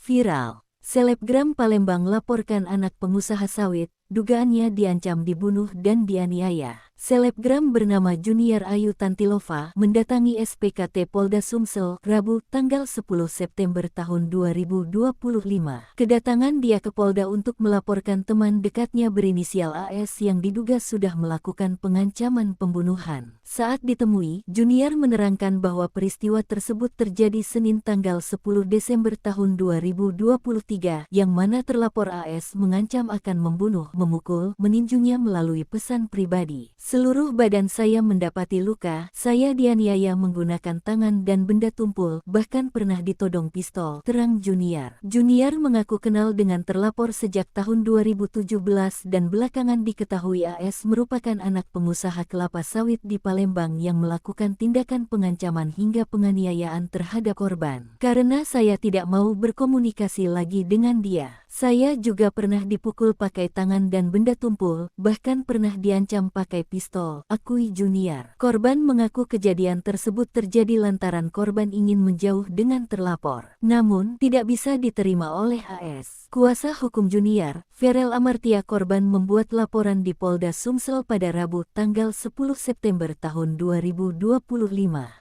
Viral. Selebgram Palembang laporkan anak pengusaha sawit, dugaannya diancam dibunuh dan dianiaya. Selebgram bernama Junior Ayu Tantilova mendatangi SPKT Polda Sumsel, Rabu, tanggal 10 September tahun 2025. Kedatangan dia ke Polda untuk melaporkan teman dekatnya berinisial AS yang diduga sudah melakukan pengancaman pembunuhan. Saat ditemui, Junior menerangkan bahwa peristiwa tersebut terjadi Senin tanggal 10 Desember tahun 2023, yang mana terlapor AS mengancam akan membunuh, memukul, meninjunya melalui pesan pribadi. Seluruh badan saya mendapati luka, saya dianiaya menggunakan tangan dan benda tumpul, bahkan pernah ditodong pistol, terang Junior. Junior mengaku kenal dengan terlapor sejak tahun 2017 dan belakangan diketahui AS merupakan anak pengusaha kelapa sawit di Palembang yang melakukan tindakan pengancaman hingga penganiayaan terhadap korban. Karena saya tidak mau berkomunikasi lagi dengan dia. Saya juga pernah dipukul pakai tangan dan benda tumpul, bahkan pernah diancam pakai pistol, akui Junior. Korban mengaku kejadian tersebut terjadi lantaran korban ingin menjauh dengan terlapor. Namun, tidak bisa diterima oleh AS. Kuasa hukum Junior, Ferel Amartia korban membuat laporan di Polda Sumsel pada Rabu, tanggal 10 September tahun 2025.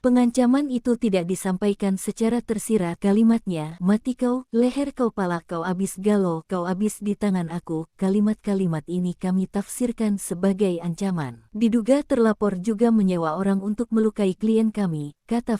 Pengancaman itu tidak disampaikan secara tersirat, kalimatnya, mati kau, leher kau, pala kau abis galau, kau abis di tangan aku. Kalimat-kalimat ini kami tafsirkan sebagai ancaman. Diduga terlapor juga menyewa orang untuk melukai klien kami, kata